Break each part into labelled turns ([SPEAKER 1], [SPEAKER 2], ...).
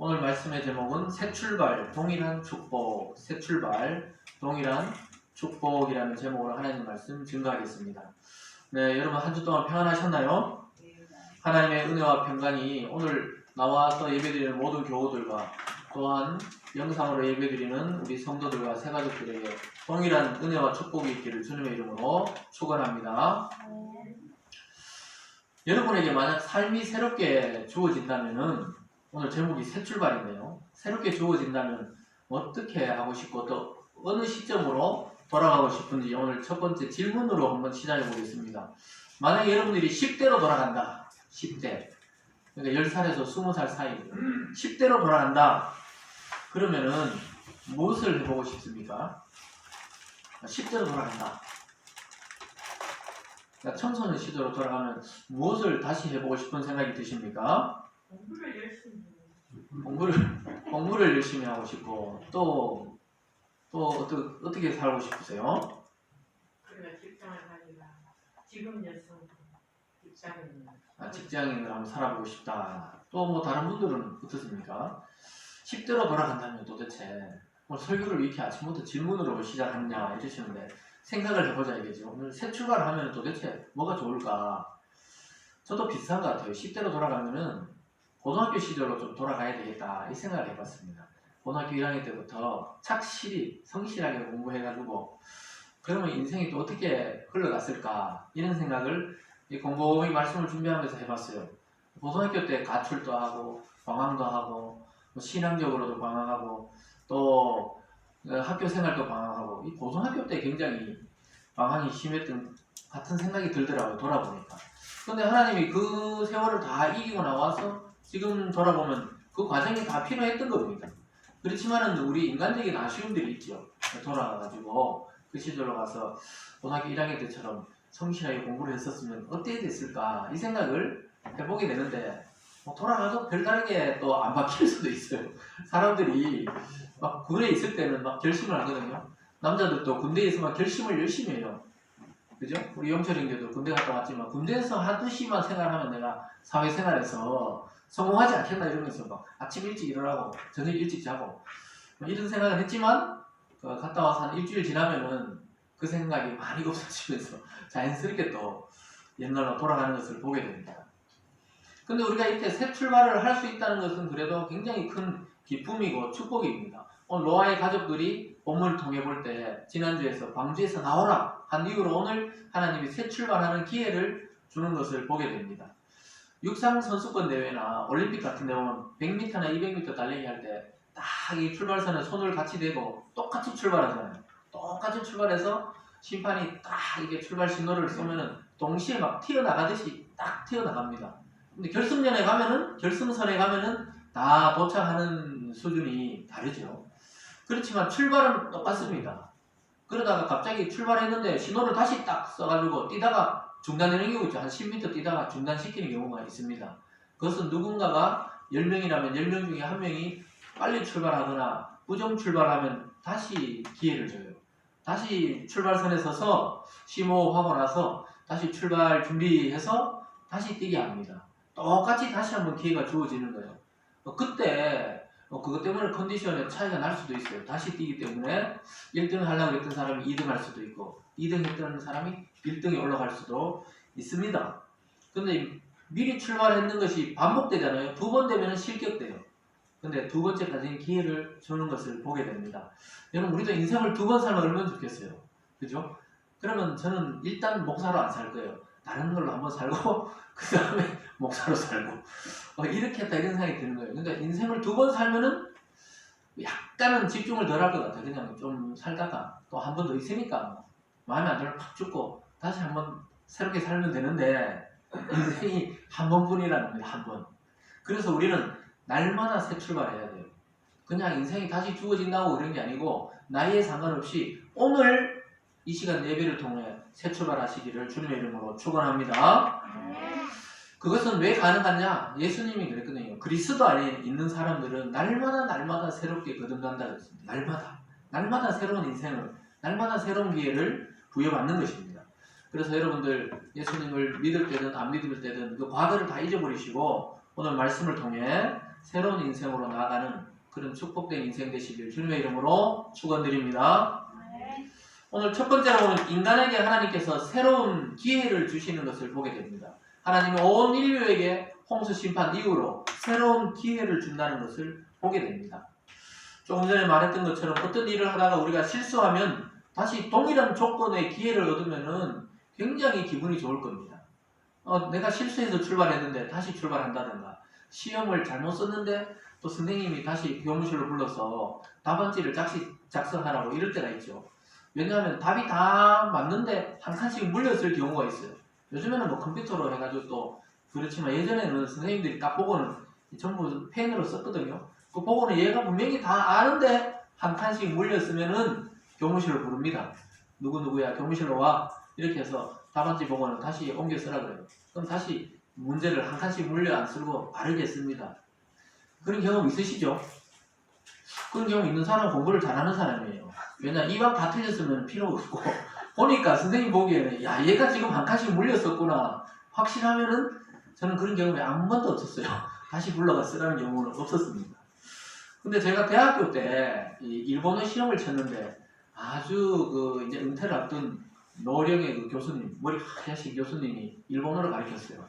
[SPEAKER 1] 오늘 말씀의 제목은 새 출발, 동일한 축복, 새 출발, 동일한 축복이라는 제목으로 하나님 말씀 증거하겠습니다. 네, 여러분 한 주 동안 평안하셨나요? 하나님의 은혜와 평강이 오늘 나와서 예배드리는 모든 교우들과 또한 영상으로 예배드리는 우리 성도들과 새가족들에게 동일한 은혜와 축복이 있기를 주님의 이름으로 축원합니다. 여러분에게 만약 삶이 새롭게 주어진다면은 오늘 제목이 새 출발인데요. 새롭게 주어진다면 어떻게 하고 싶고 또 어느 시점으로 돌아가고 싶은지 오늘 첫 번째 질문으로 한번 시작해 보겠습니다. 만약에 여러분들이 10대로 돌아간다. 10대. 그러니까 10살에서 20살 사이. 10대로 돌아간다. 그러면은 무엇을 해보고 싶습니까? 10대로 돌아간다. 그러니까 청소년 시대로 돌아가면 무엇을 다시 해보고 싶은 생각이 드십니까? 공부를 열심히 하고 싶고 또 어떻게 살고 싶으세요?
[SPEAKER 2] 그러니까 직장을 가지라. 지금 여성
[SPEAKER 1] 직장인을 한번 살아보고 싶다. 또 뭐 다른 분들은 어떻습니까? 10대로 돌아간다면 도대체 오늘 설교를 이렇게 아침부터 질문으로 시작하느냐 이러시는데 생각을 해보자 이거죠. 오늘 새 출발을 하면 도대체 뭐가 좋을까? 저도 비슷한 것 같아요. 10대로 돌아가면은 고등학교 시절로 좀 돌아가야 되겠다 이 생각을 해봤습니다. 고등학교 1학년 때부터 착실히 성실하게 공부해가지고 그러면 인생이 또 어떻게 흘러갔을까 이런 생각을 곰곰이 말씀을 준비하면서 해봤어요. 고등학교 때 가출도 하고 방황도 하고 신앙적으로도 방황하고 또 학교 생활도 방황하고 이 고등학교 때 굉장히 방황이 심했던 같은 생각이 들더라고요. 돌아보니까. 근데 하나님이 그 세월을 다 이기고 나와서 지금 돌아보면 그 과정이 다 필요했던 겁니다. 그렇지만은 우리 인간적인 아쉬움들이 있죠. 돌아가가지고 그 시절로 가서 고등학교 1학년 때처럼 성실하게 공부를 했었으면 어떻게 됐을까 이 생각을 해보게 되는데 돌아가서 별다르게 또 안 바뀔 수도 있어요. 사람들이 막 군에 있을 때는 막 결심을 하거든요. 남자들도 군대에 있으면 결심을 열심히 해요. 그죠? 우리 영철 형제도 군대 갔다 왔지만 군대에서 한두 시만 생활하면 내가 사회생활에서 성공하지 않겠나 이러면서 막 아침 일찍 일어나고 저녁 일찍 자고 이런 생각을 했지만 갔다 와서 한 일주일 지나면은 그 생각이 많이 없어지면서 자연스럽게 또 옛날로 돌아가는 것을 보게 됩니다. 근데 우리가 이렇게 새 출발을 할 수 있다는 것은 그래도 굉장히 큰 기쁨이고 축복입니다. 오늘 노아의 가족들이 본문을 통해 볼 때 지난주에서 방주에서 나오라 한 이후로 오늘 하나님이 새 출발하는 기회를 주는 것을 보게 됩니다. 육상 선수권 대회나 올림픽 같은 데 보면 100m나 200m 달리기 할 때 딱 이 출발선에 손을 같이 대고 똑같이 출발하잖아요. 똑같이 출발해서 심판이 딱 이게 출발 신호를 쏘면은 동시에 막 튀어나가듯이 딱 튀어나갑니다. 근데 결승선에 가면은 다 도착하는 수준이 다르죠. 그렇지만 출발은 똑같습니다. 그러다가 갑자기 출발했는데 신호를 다시 딱 써가지고 뛰다가 중단되는 경우 있죠. 한 10m 뛰다가 중단시키는 경우가 있습니다. 그것은 누군가가 10명이라면 10명 중에 한 명이 빨리 출발하거나 부정 출발하면 다시 기회를 줘요. 다시 출발선에 서서 심호흡하고 나서 다시 출발 준비해서 다시 뛰게 합니다. 똑같이 다시 한번 기회가 주어지는 거예요. 그때 그것 때문에 컨디션에 차이가 날 수도 있어요. 다시 뛰기 때문에 1등 하려고 했던 사람이 2등 할 수도 있고 2등 했던 사람이 1등에 올라갈 수도 있습니다. 근데 미리 출발했는 것이 반복되잖아요. 2번 되면 실격돼요. 근데 2번째까지는 기회를 주는 것을 보게 됩니다. 여러분 우리도 인생을 2번 살면 얼마나 좋겠어요. 그죠? 그러면 저는 일단 목사로 안 살 거예요. 다른 걸로 한번 살고 그 다음에 목사로 살고 이렇게 했다 이런 생각이 드는 거예요. 그러니까 인생을 2번 살면은 약간은 집중을 덜 할 것 같아요. 그냥 좀 살다가 또 한 번 더 있으니까 마음에 안 들면 팍 죽고 다시 한번 새롭게 살면 되는데 인생이 한 번뿐이라는 거예요. 한 번. 그래서 우리는 날마다 새 출발해야 돼요. 그냥 인생이 다시 주어진다고 그런 게 아니고 나이에 상관없이 오늘 이 시간 예배를 통해 새 출발하시기를 주님의 이름으로 축원합니다. 그것은 왜 가능하냐? 예수님이 그랬거든요. 그리스도 안에 있는 사람들은 날마다 새롭게 거듭난다 그랬습니다. 날마다 새로운 인생을, 날마다 새로운 기회를 부여받는 것입니다. 그래서 여러분들 예수님을 믿을 때든 안 믿을 때든 그 과거를 다 잊어버리시고 오늘 말씀을 통해 새로운 인생으로 나아가는 그런 축복된 인생 되시길 주님의 이름으로 축원드립니다. 오늘 첫 번째로 인간에게 하나님께서 새로운 기회를 주시는 것을 보게 됩니다. 하나님이 온 인류에게 홍수 심판 이후로 새로운 기회를 준다는 것을 보게 됩니다. 조금 전에 말했던 것처럼 어떤 일을 하다가 우리가 실수하면 다시 동일한 조건의 기회를 얻으면은 굉장히 기분이 좋을 겁니다. 내가 실수해서 출발했는데 다시 출발한다든가, 시험을 잘못 썼는데 또 선생님이 다시 교무실로 불러서 답안지를 작성하라고 이럴 때가 있죠. 왜냐하면 답이 다 맞는데 한 칸씩 물렸을 경우가 있어요. 요즘에는 뭐 컴퓨터로 해가지고 또 그렇지만 예전에는 선생님들이 딱 보고는 전부 펜으로 썼거든요. 그 보고는 얘가 분명히 다 아는데 한 칸씩 물렸으면은 교무실로 부릅니다. 누구누구야 교무실로 와. 이렇게 해서 답안지 보고는 다시 옮겨 쓰라 그래요. 그럼 다시 문제를 한 칸씩 물려 안 쓰고 바르게 씁니다. 그런 경험 있으시죠? 그런 경험 있는 사람은 공부를 잘하는 사람이에요. 왜냐 이왕 다 틀렸으면 필요 없고 보니까 선생님 보기에는 야 얘가 지금 한 칸씩 물렸었구나 확실하면은 저는 그런 경험이 한 번도 없었어요. 다시 불러가 쓰라는 경우는 없었습니다. 근데 제가 대학교 때 이 일본어 시험을 쳤는데 아주 그 이제 은퇴를 앞둔 노령의 그 교수님, 머리 하얗신 교수님이 일본어를 가르쳤어요.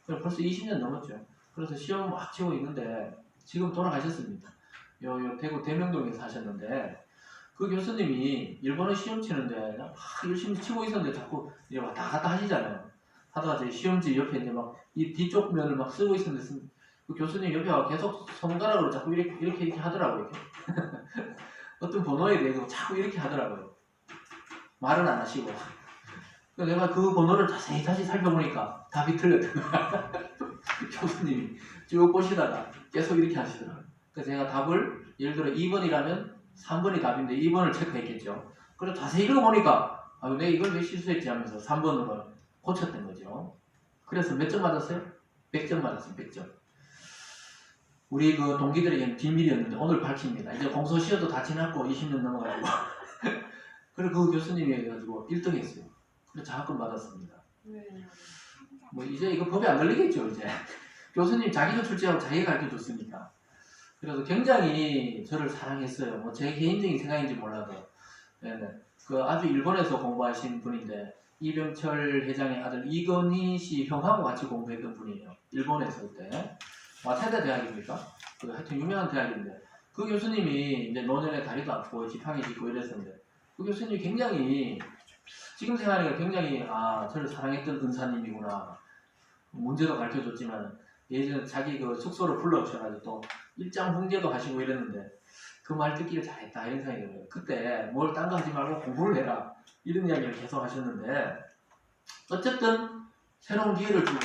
[SPEAKER 1] 벌써 20년 넘었죠. 그래서 시험 막 치고 있는데 지금 돌아가셨습니다. 요 대구 대명동에 사셨는데 그 교수님이 일본어 시험 치는데 막 열심히 치고 있었는데 자꾸 이제 왔다 갔다 하시잖아요. 하다가 제 시험지 옆에 이제 막 이 뒤쪽 면을 막 쓰고 있었는데 그 교수님 옆에 와 계속 손가락으로 자꾸 이렇게 하더라고요. 이렇게. 어떤 번호에 대해서 자꾸 이렇게 하더라고요. 말은 안 하시고. 내가 그 번호를 자세히 다시 살펴보니까 답이 틀렸던 거야. 교수님이 쭉 보시다가 계속 이렇게 하시더라고요. 그래서 제가 답을 예를 들어 2번이라면 3번이 답인데 2번을 체크했겠죠. 그래서 자세히 읽어보니까 내가 이걸 왜 실수했지 하면서 3번으로 고쳤던 거죠. 그래서 몇 점 맞았어요? 100점 맞았어요. 100점. 우리 그 동기들에게는 비밀이었는데 오늘 밝힙니다. 이제 공소시효도 다 지났고 20년 넘어가고 그리고 그 교수님이 해가지고 1등 했어요. 그래서 장학금 받았습니다. 뭐 이제 이거 법에 안 걸리겠죠 이제. 교수님 자기가 출제하고 자기가 가르쳐줬으니까. 그래서 굉장히 저를 사랑했어요. 뭐 제 개인적인 생각인지 몰라도. 네네. 그 아주 일본에서 공부하신 분인데 이병철 회장의 아들 이건희 씨 형하고 같이 공부했던 분이에요. 일본에서 그때. 와세다 대학입니까? 그 하여튼 유명한 대학인데 그 교수님이 이제 노년에 다리도 아프고 지팡이 짚고 이랬었는데 그 교수님이 굉장히 지금 생각하니까 굉장히 저를 사랑했던 은사님이구나. 문제도 가르쳐줬지만 예전에 자기 그 숙소로 불러오셔가지고 또 일장 훈계도 하시고 이랬는데 그 말 듣기를 잘했다 이런 생각이 들어요. 그때 뭘 딴 거 하지 말고 공부를 해라 이런 이야기를 계속 하셨는데 어쨌든 새로운 기회를 주고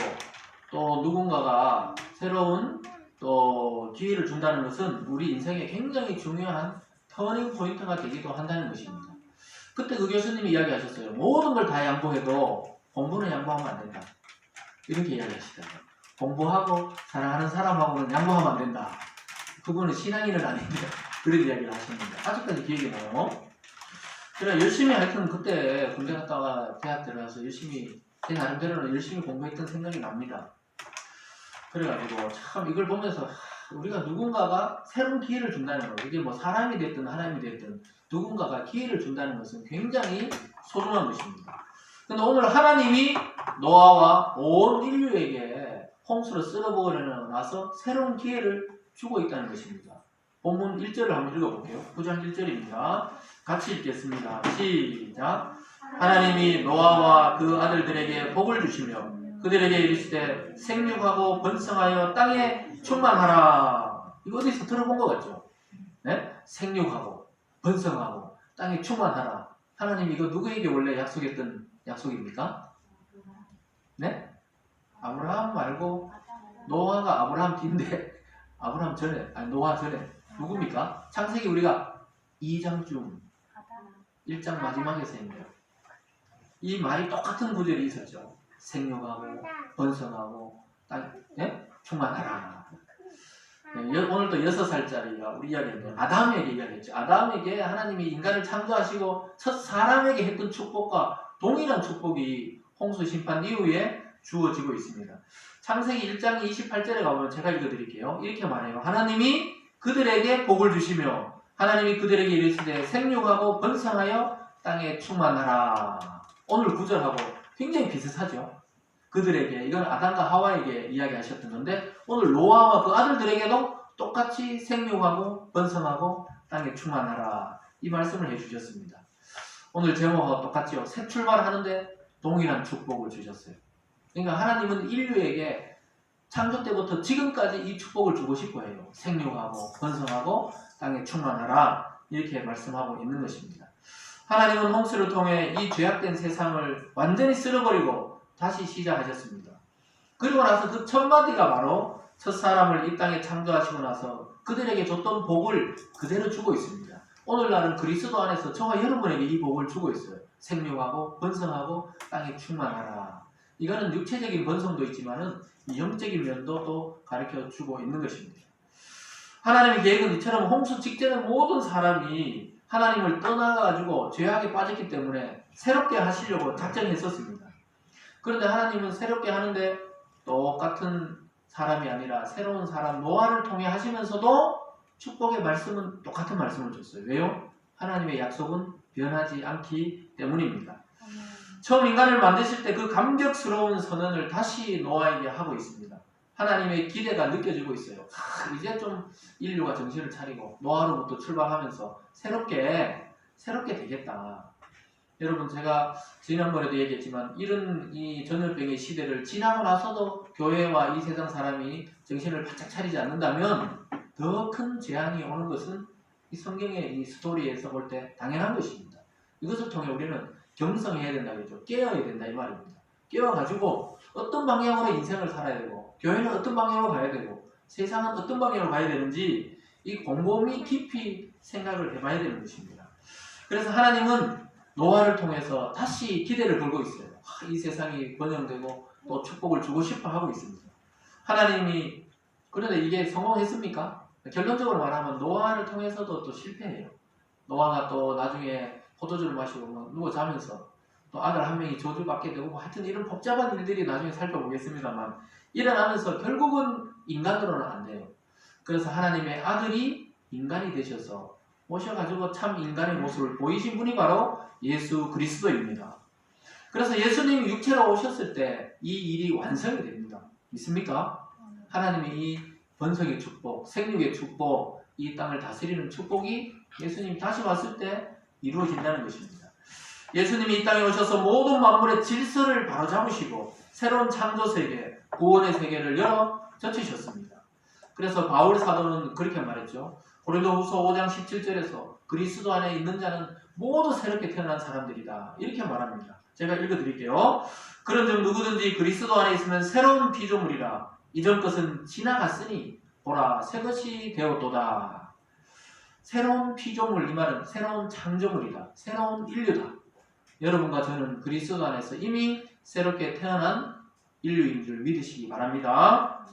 [SPEAKER 1] 또 누군가가 새로운 또 기회를 준다는 것은 우리 인생에 굉장히 중요한 터닝 포인트가 되기도 한다는 것입니다. 그때 그 교수님이 이야기하셨어요. 모든 걸 다 양보해도 공부는 양보하면 안 된다. 이렇게 이야기하시더라고요. 공부하고 사랑하는 사람하고는 양보하면 안 된다. 그분은 신앙인은 아닌데 그런 이야기를 하셨는데 아직까지 기억이 나요. 제가 열심히 하여튼 그때 군대 갔다가 대학 들어가서 열심히 제 나름대로는 열심히 공부했던 생각이 납니다. 그래가지고 참 이걸 보면서 우리가 누군가가 새로운 기회를 준다는 거, 이게 뭐 사람이 됐든 하나님이 됐든 누군가가 기회를 준다는 것은 굉장히 소중한 것입니다. 근데 오늘 하나님이 노아와 온 인류에게 홍수를 쓸어버리고 나서 새로운 기회를 주고 있다는 것입니다. 본문 1절을 한번 읽어볼게요. 9장 1절입니다. 같이 읽겠습니다. 시작. 하나님이 노아와 그 아들들에게 복을 주시며 그들에게 이르시되 생육하고 번성하여 땅에 충만하라. 이거 어디서 들어본 것 같죠? 네? 생육하고 번성하고 땅에 충만하라. 하나님 이거 누구에게 원래 약속했던 약속입니까? 네? 아브라함 말고 노아가 아브라함 뒤인데 아브라함 전에 노아 전에 누굽니까? 창세기 우리가 2장쯤 1장 마지막에서 있네요. 이 말이 똑같은 구절이 있었죠. 생육하고 번성하고 충만하라. 오늘도 6살짜리가 우리 이야기했는데 아담에게 이야기했죠. 아담에게 하나님이 인간을 창조하시고 첫 사람에게 했던 축복과 동일한 축복이 홍수 심판 이후에 주어지고 있습니다. 창세기 1장 28절에 가보면 제가 읽어드릴게요. 이렇게 말해요. 하나님이 그들에게 복을 주시며 하나님이 그들에게 이르시되 생육하고 번성하여 땅에 충만하라. 오늘 구절하고 굉장히 비슷하죠. 그들에게, 이건 아담과 하와에게 이야기하셨던 건데 오늘 노아와 그 아들들에게도 똑같이 생육하고 번성하고 땅에 충만하라 이 말씀을 해주셨습니다. 오늘 제목과 똑같죠. 새 출발하는데 동일한 축복을 주셨어요. 그러니까 하나님은 인류에게 창조 때부터 지금까지 이 축복을 주고 싶어 해요. 생육하고 번성하고 땅에 충만하라 이렇게 말씀하고 있는 것입니다. 하나님은 홍수를 통해 이 죄악된 세상을 완전히 쓸어버리고 다시 시작하셨습니다. 그리고 나서 그 첫 마디가 바로 첫사람을 이 땅에 창조하시고 나서 그들에게 줬던 복을 그대로 주고 있습니다. 오늘날은 그리스도 안에서 저와 여러분에게 이 복을 주고 있어요. 생육하고 번성하고 땅에 충만하라. 이거는 육체적인 번성도 있지만은 영적인 면도 또 가르쳐 주고 있는 것입니다. 하나님의 계획은 이처럼 홍수 직전에 모든 사람이 하나님을 떠나가지고 죄악에 빠졌기 때문에 새롭게 하시려고 작정했었습니다. 그런데 하나님은 새롭게 하는데 똑같은 사람이 아니라 새로운 사람 노아를 통해 하시면서도 축복의 말씀은 똑같은 말씀을 줬어요. 왜요? 하나님의 약속은 변하지 않기 때문입니다. 처음 인간을 만드실 때 그 감격스러운 선언을 다시 노아에게 하고 있습니다. 하나님의 기대가 느껴지고 있어요. 이제 좀 인류가 정신을 차리고 노아로부터 출발하면서 새롭게 되겠다. 여러분 제가 지난번에도 얘기했지만 이런 이 전염병의 시대를 지나고 나서도 교회와 이 세상 사람이 정신을 바짝 차리지 않는다면 더 큰 재앙이 오는 것은 이 성경의 이 스토리에서 볼 때 당연한 것입니다. 이것을 통해 우리는 경성해야 된다 그러죠. 깨어야 된다 이 말입니다. 깨어가지고 어떤 방향으로 인생을 살아야 되고 교회는 어떤 방향으로 가야 되고 세상은 어떤 방향으로 가야 되는지 이 곰곰이 깊이 생각을 해봐야 되는 것입니다. 그래서 하나님은 노아를 통해서 다시 기대를 걸고 있어요. 이 세상이 번영되고 또 축복을 주고 싶어 하고 있습니다. 하나님이 그런데 이게 성공했습니까? 결론적으로 말하면 노아를 통해서도 또 실패해요. 노아가 또 나중에 포도주를 마시고 누워 자면서 또 아들 한 명이 저주받게 되고 하여튼 이런 복잡한 일들이 나중에 살펴보겠습니다만 일어나면서 결국은 인간으로는 안 돼요. 그래서 하나님의 아들이 인간이 되셔서 오셔가지고 참 인간의 모습을 보이신 분이 바로 예수 그리스도입니다. 그래서 예수님이 육체로 오셨을 때 이 일이 완성이 됩니다. 믿습니까? 하나님이 이 번성의 축복, 생육의 축복, 이 땅을 다스리는 축복이 예수님이 다시 왔을 때 이루어진다는 것입니다. 예수님이 이 땅에 오셔서 모든 만물의 질서를 바로잡으시고 새로운 창조 세계, 구원의 세계를 열어 젖히셨습니다. 그래서 바울 사도는 그렇게 말했죠. 고린도후서 5장 17절에서 그리스도 안에 있는 자는 모두 새롭게 태어난 사람들이다. 이렇게 말합니다. 제가 읽어드릴게요. 그런즉 누구든지 그리스도 안에 있으면 새로운 피조물이라. 이전 것은 지나갔으니 보라 새 것이 되었도다. 새로운 피조물 이 말은 새로운 창조물이다. 새로운 인류다. 여러분과 저는 그리스도 안에서 이미 새롭게 태어난 인류인 줄 믿으시기 바랍니다.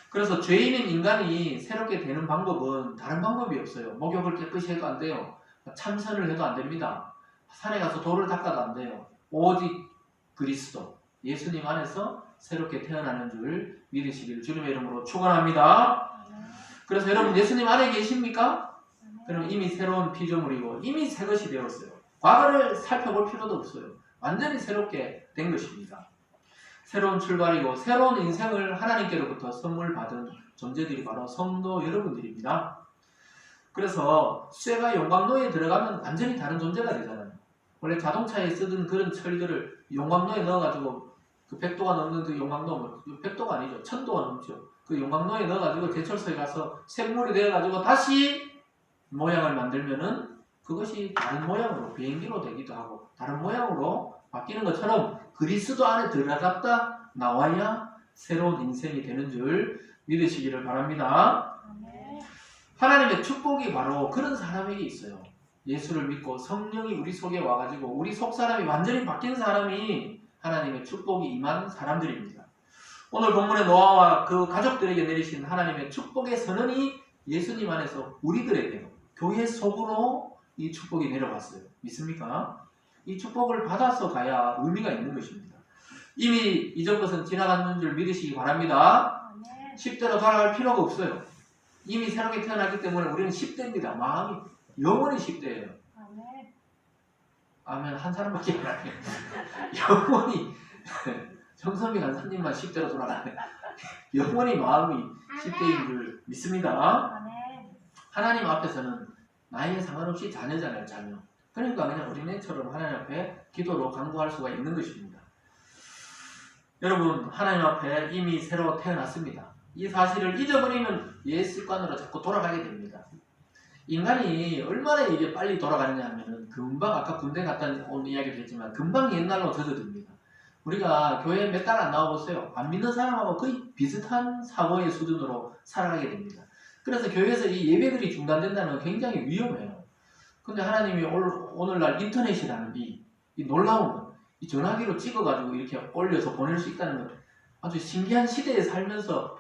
[SPEAKER 1] 그래서 죄인인 인간이 새롭게 되는 방법은 다른 방법이 없어요. 목욕을 깨끗이 해도 안 돼요. 참선을 해도 안 됩니다. 산에 가서 돌을 닦아도 안 돼요. 오직 그리스도, 예수님 안에서 새롭게 태어나는 줄 믿으시기를 주님의 이름으로 축원합니다. 그래서 여러분 예수님 안에 계십니까? 그럼 이미 새로운 피조물이고 이미 새 것이 되었어요. 과거를 살펴볼 필요도 없어요. 완전히 새롭게 된 것입니다. 새로운 출발이고 새로운 인생을 하나님께로부터 선물 받은 존재들이 바로 성도 여러분들입니다. 그래서 쇠가 용광로에 들어가면 완전히 다른 존재가 되잖아요. 원래 자동차에 쓰던 그런 철들을 용광로에 넣어가지고 그 100도가 넘는 그 용광로, 100도가 아니죠. 1000도가 넘죠. 그 용광로에 넣어가지고 제철소에 가서 생물이 되어가지고 다시 모양을 만들면은 그것이 다른 모양으로 비행기로 되기도 하고 다른 모양으로 바뀌는 것처럼 그리스도 안에 들어갔다 나와야 새로운 인생이 되는 줄 믿으시기를 바랍니다. 하나님의 축복이 바로 그런 사람에게 있어요. 예수를 믿고 성령이 우리 속에 와가지고 우리 속 사람이 완전히 바뀐 사람이 하나님의 축복이 임한 사람들입니다. 오늘 본문의 노아와 그 가족들에게 내리신 하나님의 축복의 선언이 예수님 안에서 우리들에게 교회 속으로 이 축복이 내려갔어요. 믿습니까? 이 축복을 받아서 가야 의미가 있는 것입니다. 이미 이전 것은 지나간 줄 믿으시기 바랍니다. 10대로 돌아갈 필요가 없어요. 이미 새롭게 태어났기 때문에 우리는 10대입니다. 마음이 영원히 10대예요. 아멘. 한 사람밖에 안 해요. 영원히 정선미 간사님만 10대로 돌아가네. 영원히 마음이 10대인 줄 믿습니다. 하나님 앞에서는 나이에 상관없이 자녀잖아요. 자녀. 그러니까 그냥 어린애처럼 하나님 앞에 기도로 간구할 수가 있는 것입니다. 여러분, 하나님 앞에 이미 새로 태어났습니다. 이 사실을 잊어버리면 옛 습관으로 자꾸 돌아가게 됩니다. 인간이 얼마나 이게 빨리 돌아가느냐 하면은 금방, 아까 군대 갔다 온 이야기도 했지만 금방 옛날로 젖어듭니다. 우리가 교회 몇 달 안 나와보세요. 안 믿는 사람하고 거의 비슷한 사고의 수준으로 살아가게 됩니다. 그래서 교회에서 이 예배들이 중단된다는 건 굉장히 위험해요. 근데 하나님이 오늘날 인터넷이라는 이 놀라운 이 전화기로 찍어가지고 이렇게 올려서 보낼 수 있다는 건 아주 신기한 시대에 살면서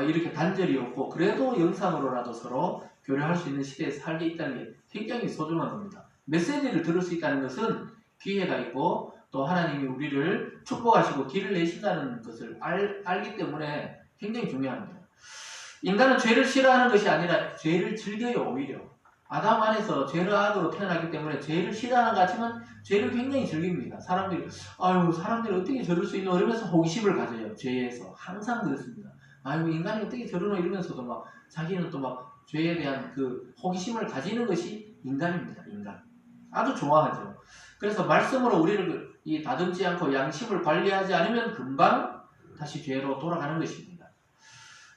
[SPEAKER 1] 이렇게 단절이 없고 그래도 영상으로라도 서로 교류할 수 있는 시대에 살게 있다는 게 굉장히 소중한 겁니다. 메시지를 들을 수 있다는 것은 기회가 있고 또 하나님이 우리를 축복하시고 길을 내신다는 것을 알기 때문에 굉장히 중요합니다. 인간은 죄를 싫어하는 것이 아니라 죄를 즐겨요. 오히려 아담 안에서 죄악으로 태어났기 때문에 죄를 싫어하는 것 같지만 죄를 굉장히 즐깁니다. 사람들이 어떻게 저럴 수 있노 이러면서 호기심을 가져요. 죄에서 항상 그렇습니다. 인간이 어떻게 저러노 이러면서도 막 자기는 또 막 죄에 대한 그 호기심을 가지는 것이 인간입니다. 인간 아주 좋아하죠. 그래서 말씀으로 우리를 다듬지 않고 양심을 관리하지 않으면 금방 다시 죄로 돌아가는 것입니다.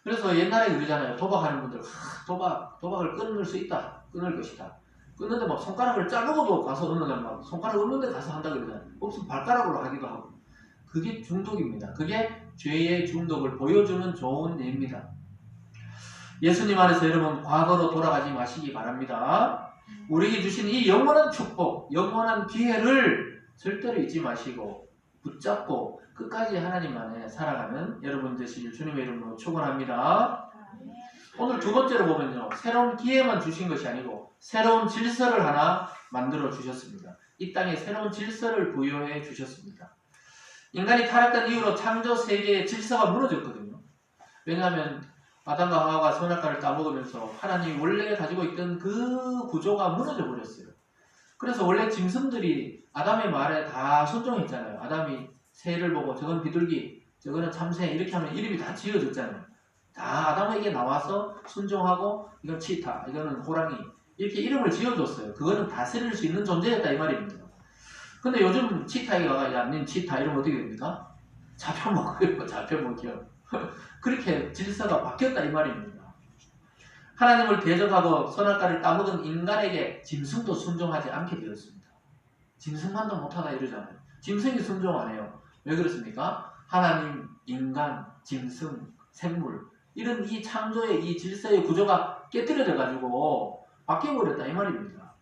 [SPEAKER 1] 그래서 옛날에 그러잖아요. 도박하는 분들 도박을 끊을 수 있다. 끊을 것이다. 끊는데 막 손가락을 자르고도 가서 어느 날 막 손가락 없는데 가서 한다 그러잖아요. 없으면 발가락으로 하기도 하고. 그게 중독입니다. 그게 죄의 중독을 보여주는 좋은 예입니다. 예수님 안에서 여러분 과거로 돌아가지 마시기 바랍니다. 우리에게 주신 이 영원한 축복, 영원한 기회를 절대로 잊지 마시고 붙잡고 끝까지 하나님 안에 살아가는 여러분 되시길 주님의 이름으로 축원합니다. 오늘 두 번째로 보면요. 새로운 기회만 주신 것이 아니고 새로운 질서를 하나 만들어 주셨습니다. 이 땅에 새로운 질서를 부여해 주셨습니다. 인간이 타락한 이후로 창조 세계의 질서가 무너졌거든요. 왜냐하면 아담과 하와가 선악과를 따먹으면서 하나님이 원래 가지고 있던 그 구조가 무너져 버렸어요. 그래서 원래 짐승들이 아담의 말에 다 순종했잖아요. 아담이 새를 보고 저건 비둘기, 저거는 참새 이렇게 하면 이름이 다 지어졌잖아요. 다 아담에게 나와서 순종하고 이건 치타, 이거는 호랑이 이렇게 이름을 지어줬어요. 그거는 다스릴 수 있는 존재였다 이 말입니다. 근데 요즘 치타에다가 야, 닌 치타 이러면 어떻게 됩니까? 잡혀먹어요. 잡혀먹혀. 그렇게 질서가 바뀌었다 이 말입니다. 하나님을 대적하고 선악과를 따먹은 인간에게 짐승도 순종하지 않게 되었습니다. 짐승만도 못하다 이러잖아요. 짐승이 순종 안 해요. 왜 그렇습니까? 하나님, 인간, 짐승, 생물 이런 이 창조의 이 질서의 구조가 깨뜨려져가지고 바뀌어버렸다 이 말입니다.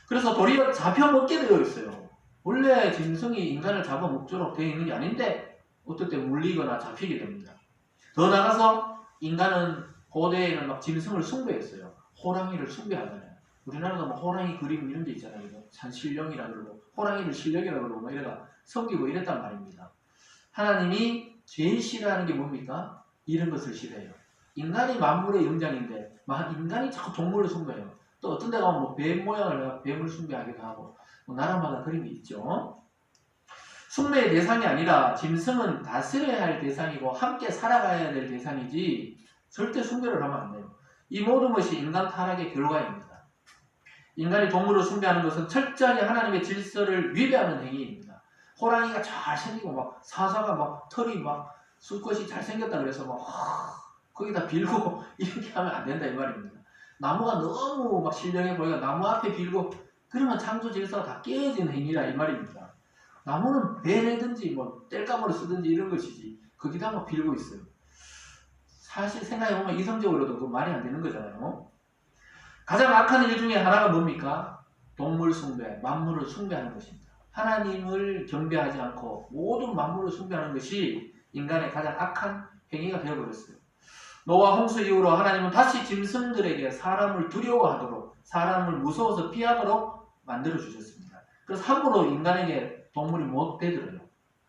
[SPEAKER 1] 그래서 도리어 잡혀먹게 되어 있어요. 원래 짐승이 인간을 잡아먹도록 되어 있는 게 아닌데 어떨 때 물리거나 잡히게 됩니다. 더 나가서 인간은 고대에는 막 짐승을 숭배했어요. 호랑이를 숭배하잖아요. 우리나라도 뭐 호랑이 그림 이런 게 있잖아요. 산신령이라 그러고 호랑이를 신령이라 그러고 막 이래가 섬기고 이랬단 말입니다. 하나님이 제일 싫어하는 게 뭡니까? 이런 것을 싫어해요. 인간이 만물의 영장인데 인간이 자꾸 동물을 숭배해요. 또 어떤 데 가면 뭐 뱀 모양을 뱀을 숭배하기도 하고 나라마다 그림이 있죠. 숭배의 대상이 아니라 짐승은 다스려야 할 대상이고 함께 살아가야 될 대상이지 절대 숭배를 하면 안 돼요. 이 모든 것이 인간 타락의 결과입니다. 인간이 동물을 숭배하는 것은 철저하게 하나님의 질서를 위배하는 행위입니다. 호랑이가 잘생기고 막 사자가 막 털이 막 수컷이 잘생겼다 그래서 막 거기다 빌고 이렇게 하면 안 된다 이 말입니다. 나무가 너무 막 신령해 보이니까 나무 앞에 빌고 그러면 창조 질서가 다 깨어지는 행위라 이 말입니다. 나무는 베내든지 뭐 뗄감으로 쓰든지 이런 것이지 거기다 막 빌고 있어요. 사실 생각해보면 이성적으로도 그 말이 안 되는 거잖아요. 가장 악한 일 중에 하나가 뭡니까? 동물 숭배, 만물을 숭배하는 것입니다. 하나님을 경배하지 않고 모든 만물을 숭배하는 것이 인간의 가장 악한 행위가 되어버렸어요. 노아 홍수 이후로 하나님은 다시 짐승들에게 사람을 두려워하도록 사람을 무서워서 피하도록 만들어 주셨습니다. 그래서 함부로 인간에게 동물이 못 되들어요.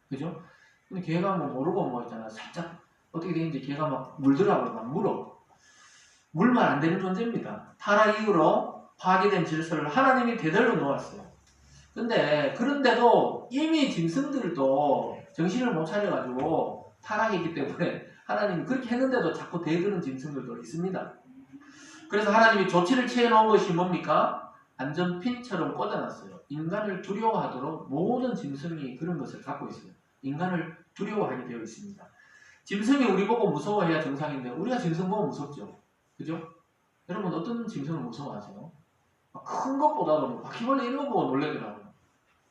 [SPEAKER 1] 그죠? 근데 걔가 뭐 모르고 뭐 있잖아. 살짝 어떻게 되는지 걔가 막 물더라고요. 막 물어. 물면 안 되는 존재입니다. 타락 이후로 파괴된 질서를 하나님이 대대로 놓았어요. 근데 그런데도 이미 짐승들도 정신을 못 차려가지고 타락했기 때문에 하나님이 그렇게 했는데도 자꾸 대드는 짐승들도 있습니다. 그래서 하나님이 조치를 취해놓은 것이 뭡니까? 안전핀처럼 꽂아놨어요. 인간을 두려워하도록 모든 짐승이 그런 것을 갖고 있어요. 인간을 두려워하게 되어 있습니다. 짐승이 우리 보고 무서워해야 정상인데 우리가 짐승 보고 무섭죠. 그죠? 여러분 어떤 짐승을 무서워하세요? 큰 것보다도 뭐 바퀴벌레 이런 거 보고 놀래더라고요.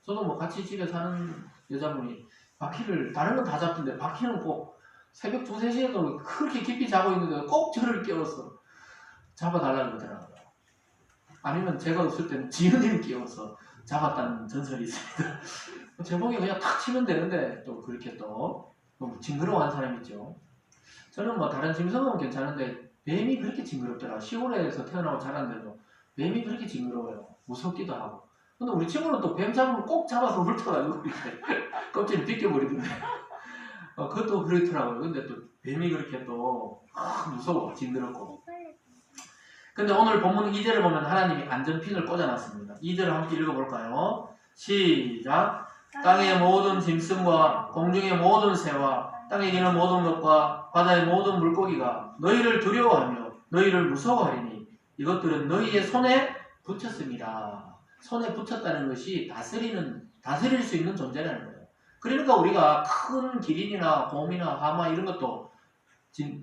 [SPEAKER 1] 저도 뭐 같이 집에 사는 여자분이 바퀴를 다른 건 다 잡던데 바퀴는 꼭 새벽 2, 3시에도 그렇게 깊이 자고 있는데 꼭 저를 깨워서 잡아달라고 그러더라고요. 아니면 제가 없을 때는 지은이를 깨워서 잡았다는 전설이 있습니다. 제목이 그냥 탁 치면 되는데 또 그렇게 또 너무 징그러워하는 사람이 있죠. 저는 뭐 다른 짐승은 괜찮은데 뱀이 그렇게 징그럽더라고요. 시골에서 태어나고 자랐는데도 뱀이 그렇게 징그러워요. 무섭기도 하고. 근데 우리 친구는 또 뱀 잡으면 꼭 잡아서 훑어가지고 이렇게 껍질을 벗겨버리던데 그것도 그렇더라고요. 근데 또 뱀이 그렇게 또 무서워, 징그럽고. 근데 오늘 본문 2절을 보면 하나님이 안전핀을 꽂아놨습니다. 2절을 함께 읽어볼까요? 시작! 땅의 모든 짐승과 공중의 모든 새와 땅에 기는 모든 것과 바다의 모든 물고기가 너희를 두려워하며 너희를 무서워하리니 이것들은 너희의 손에 붙였습니다. 손에 붙였다는 것이 다스릴 수 있는 존재라는 거예요. 그러니까 우리가 큰 기린이나 곰이나 하마 이런 것도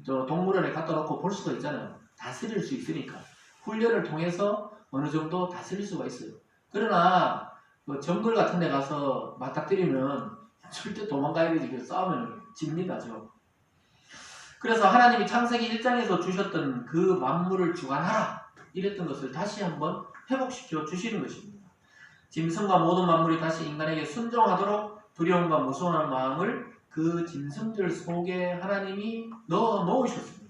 [SPEAKER 1] 동물원에 갖다 놓고 볼 수가 있잖아요. 다스릴 수 있으니까. 훈련을 통해서 어느 정도 다스릴 수가 있어요. 그러나 그 정글 같은 데 가서 맞닥뜨리면 절대 도망가야 되지. 싸우면 집니다. 그래서 하나님이 창세기 1장에서 주셨던 그 만물을 주관하라 이랬던 것을 다시 한번 회복시켜 주시는 것입니다. 짐승과 모든 만물이 다시 인간에게 순종하도록 두려움과 무서워하는 마음을 그 짐승들 속에 하나님이 넣어 놓으셨습니다.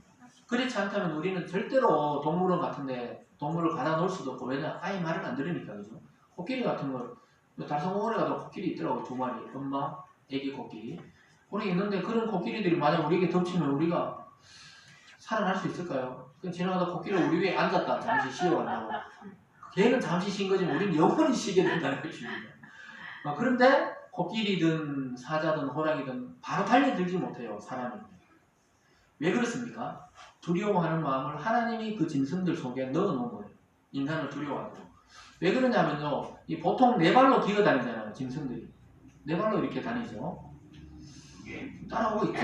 [SPEAKER 1] 그렇지 않다면 우리는 절대로 동물원 같은데 동물을 가다 놓을 수도 없고, 왜냐 아예 말을 안 들으니까. 그죠? 코끼리 같은 거 달성공원에 가도 코끼리 있더라고. 2마리 엄마 애기 코끼리 우리 있는데, 그런 코끼리들이 만약 우리에게 덮치면 우리가 살아날 수 있을까요? 그냥 지나가다 코끼리가 우리 위에 앉았다 잠시 쉬어간다고. 걔는 잠시 쉰 거지만 우리는 영원히 쉬게 된다는 것입니다. 그런데 코끼리든 사자든 호랑이든 바로 달려들지 못해요. 사람이. 왜 그렇습니까? 두려워하는 마음을 하나님이 그 짐승들 속에 넣어놓은 거예요. 인간을 두려워하고. 왜 그러냐면요, 보통 4발로 기어다니잖아요. 짐승들이 4발로 이렇게 다니죠. 따라오고 있죠.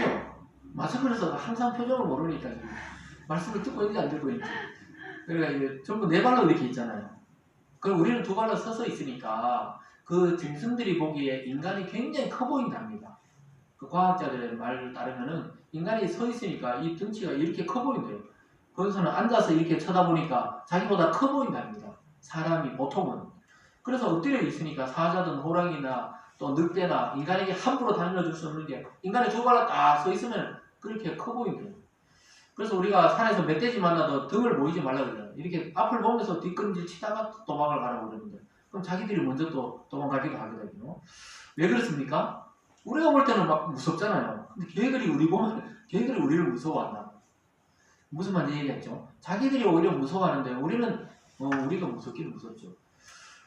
[SPEAKER 1] 마스크에서 항상 표정을 모르니까 지금 말씀을 듣고 있는지 안 듣고 있는지. 그러니까 이게 전부 4발로 이렇게 있잖아요. 그럼 우리는 2발로 서서 있으니까 그 짐승들이 보기에 인간이 굉장히 커 보인답니다. 그 과학자들의 말을 따르면은 인간이 서 있으니까 이 등치가 이렇게 커 보인대요. 거기서는 앉아서 이렇게 쳐다보니까 자기보다 커 보인답니다. 사람이 보통은. 그래서 엎드려 있으니까 사자든 호랑이나 또 늑대나 인간에게 함부로 달려줄 수 없는 게, 인간이 2발로 딱 서 있으면 그렇게 커 보인대요. 그래서 우리가 산에서 멧돼지 만나도 등을 보이지 말라 그러잖아요. 이렇게 앞을 보면서 뒷걸음질 치다가 도망을 가라고 그러는데, 그럼 자기들이 먼저 또 도망가기도 하거든요. 왜 그렇습니까? 우리가 볼 때는 막 무섭잖아요. 근데 걔들이 우리를 무서워한다. 무슨 말인지 얘기했죠? 자기들이 오히려 무서워하는데 우리는 우리가 무섭기는 무섭죠.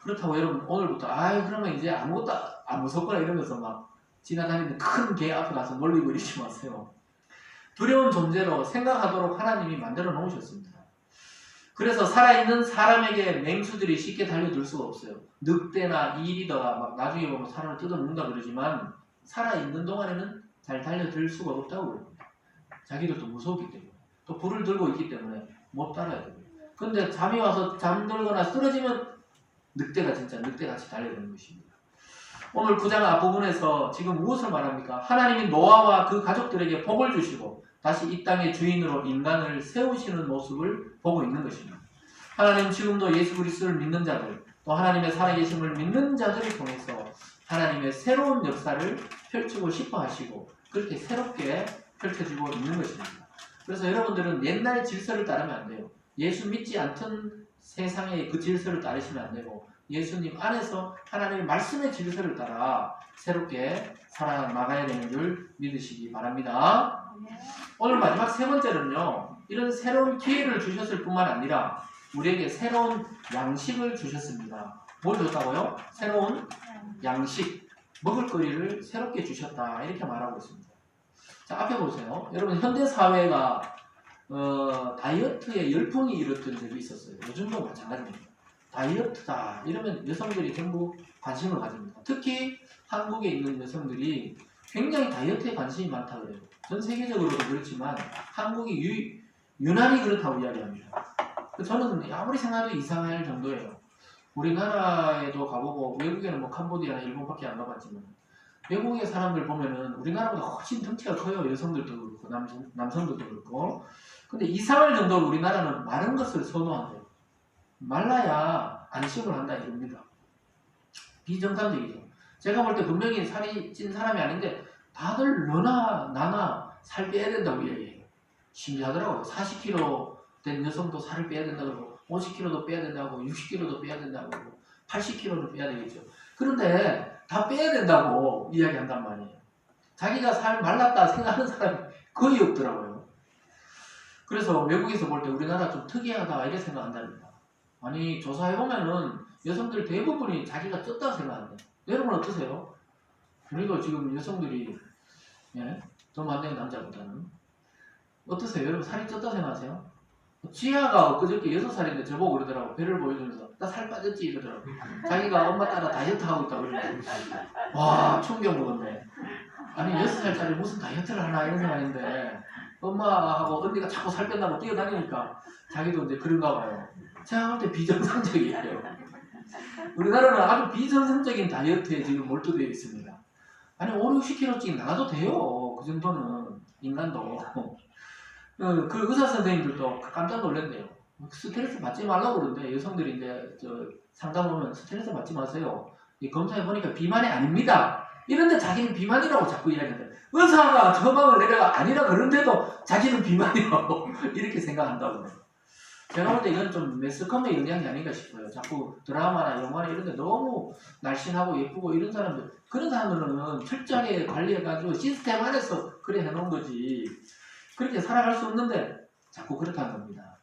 [SPEAKER 1] 그렇다고 여러분 오늘부터 그러면 이제 아무것도 안 무섭거나 이러면서 막 지나다니는 큰 개 앞에 가서 놀리고 이러지 마세요. 두려운 존재로 생각하도록 하나님이 만들어 놓으셨습니다. 그래서 살아있는 사람에게 맹수들이 쉽게 달려들 수가 없어요. 늑대나 이리더가 막 나중에 보면 사람을 뜯어먹는다 그러지만 살아있는 동안에는 잘 달려들 수가 없다고 그럽니다. 자기들도 무서웠기 때문에, 또 불을 들고 있기 때문에 못 따라야 돼요. 근데 잠이 와서 잠들거나 쓰러지면 늑대같이 달려드는 것입니다. 오늘 9장 앞부분에서 지금 무엇을 말합니까? 하나님이 노아와 그 가족들에게 복을 주시고 다시 이 땅의 주인으로 인간을 세우시는 모습을 보고 있는 것입니다. 하나님 지금도 예수 그리스도를 믿는 자들, 또 하나님의 살아계심을 믿는 자들을 통해서 하나님의 새로운 역사를 펼치고 싶어 하시고 그렇게 새롭게 펼쳐지고 있는 것입니다. 그래서 여러분들은 옛날 질서를 따르면 안 돼요. 예수 믿지 않던 세상의 그 질서를 따르시면 안 되고, 예수님 안에서 하나님의 말씀의 질서를 따라 새롭게 살아나가야 되는 줄 믿으시기 바랍니다. 오늘 마지막 세 번째는요. 이런 새로운 기회를 주셨을 뿐만 아니라 우리에게 새로운 양식을 주셨습니다. 뭘 줬다고요? 새로운 양식, 먹을거리를 새롭게 주셨다 이렇게 말하고 있습니다. 자, 앞에 보세요. 여러분 현대사회가 다이어트에 열풍이 일었던 적이 있었어요. 요즘도 마찬가지입니다. 다이어트다 이러면 여성들이 전부 관심을 가집니다. 특히 한국에 있는 여성들이 굉장히 다이어트에 관심이 많다 그래요. 전 세계적으로도 그렇지만 한국이 유난히 그렇다고 이야기합니다. 저는 아무리 생각해도 이상할 정도예요. 우리나라에도 가보고 외국에는 뭐 캄보디아나 일본밖에 안 가봤지만 외국의 사람들 보면은 우리나라보다 훨씬 덩치가 커요. 여성들도 그렇고 남성들도 그렇고. 근데 이상할 정도로 우리나라는 마른 것을 선호한대요. 말라야 안심을 한다 이럽니다. 비정상적이죠. 제가 볼 때 분명히 살이 찐 사람이 아닌데 다들 너나 나나 살 빼야 된다고 얘기해요. 신기하더라고요. 40kg 된 여성도 살을 빼야 된다고 50kg도 빼야 된다고 60kg도 빼야 된다고 80kg도 빼야 되겠죠. 그런데 다 빼야 된다고 이야기한단 말이에요. 자기가 살 말랐다 생각하는 사람이 거의 없더라고요. 그래서 외국에서 볼 때 우리나라 좀 특이하다 이렇게 생각한답니다. 아니 조사해보면은 여성들 대부분이 자기가 쪘다 생각한대. 여러분 어떠세요? 그리고 지금 여성들이 더 많은 남자보다는 어떠세요? 여러분 살이 쪘다 생각하세요? 지아가 엊그저께 6살인데 저보고 그러더라고. 배를 보여주면서 나 살 빠졌지 이러더라고. 자기가 엄마 따라 다이어트 하고 있다고 그러더라고. 와 충격 먹었네. 아니 6살짜리 무슨 다이어트를 하나 이런 생각인데 엄마하고 언니가 자꾸 살 뺀다고 뛰어다니니까 자기도 이제 그런가 봐요. 제가 볼 때 비정상적이에요. 우리나라는 아주 비정상적인 다이어트에 지금 몰두되어 있습니다. 아니 5, 60kg씩 나가도 돼요. 그 정도는 인간도. 그 의사 선생님들도 깜짝 놀랐대요. 스트레스 받지 말라고 그러는데 여성들이 이제 상담 오면 스트레스 받지 마세요. 검사해 보니까 비만이 아닙니다. 이런데 자기는 비만이라고 자꾸 이야기한대. 의사가 처방을 내려가 아니라 그런데도 자기는 비만이라고 이렇게 생각한다고 해요. 제가 볼 때 이건 좀 매스컴의 영향이 아닌가 싶어요. 자꾸 드라마나 영화나 이런 데 너무 날씬하고 예쁘고 이런 사람들, 그런 사람들은 철저하게 관리해가지고 시스템 안에서 그래 해놓은 거지. 그렇게 살아갈 수 없는데 자꾸 그렇다는 겁니다.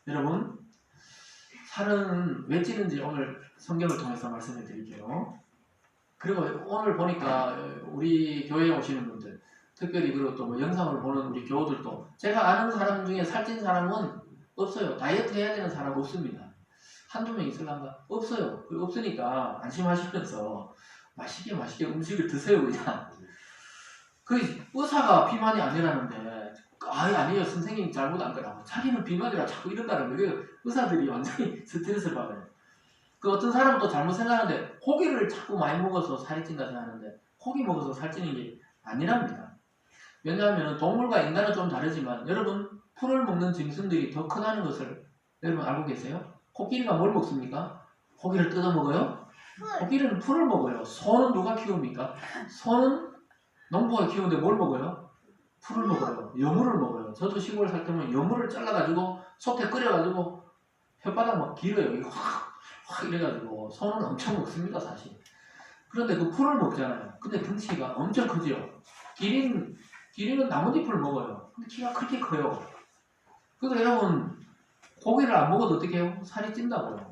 [SPEAKER 1] 여러분, 살은 왜 찌는지 오늘 성경을 통해서 말씀해 드릴게요. 그리고 오늘 보니까 우리 교회에 오시는 분들, 특별히 그리고 또 뭐 영상을 보는 우리 교우들도 제가 아는 사람 중에 살찐 사람은 없어요. 다이어트 해야 되는 사람 없습니다. 한두 명 있을란가? 없어요. 없으니까 안심하시면서 맛있게 음식을 드세요 그냥. 그 의사가 비만이 아니라는데 아니에요 선생님 잘못 안 거라고 자기는 비만이라 자꾸 이런다는 거예요. 의사들이 완전히 스트레스를 받아요. 그 어떤 사람은 또 잘못 생각하는데 고기를 자꾸 많이 먹어서 살이 찐다 생각하는데 고기 먹어서 살찌는 게 아니랍니다. 왜냐하면 동물과 인간은 좀 다르지만 여러분 풀을 먹는 짐승들이 더 크다는 것을 여러분 알고 계세요? 코끼리가 뭘 먹습니까? 고기를 뜯어 먹어요? 코끼리는 풀을 먹어요. 소는 누가 키웁니까? 소는 농부가 키우는데 뭘 먹어요? 풀을 먹어요. 여물을 먹어요. 저도 시골 살 때면 여물을 잘라가지고 솥에 끓여가지고 혓바닥 막 길어요. 이거 확 이래가지고 소는 엄청 먹습니다 사실. 그런데 그 풀을 먹잖아요. 근데 덩치가 엄청 크죠. 기린은 나뭇잎을 먹어요. 근데 키가 그렇게 커요. 그래서 여러분 고기를 안 먹어도 어떻게 해요? 살이 찐다고요.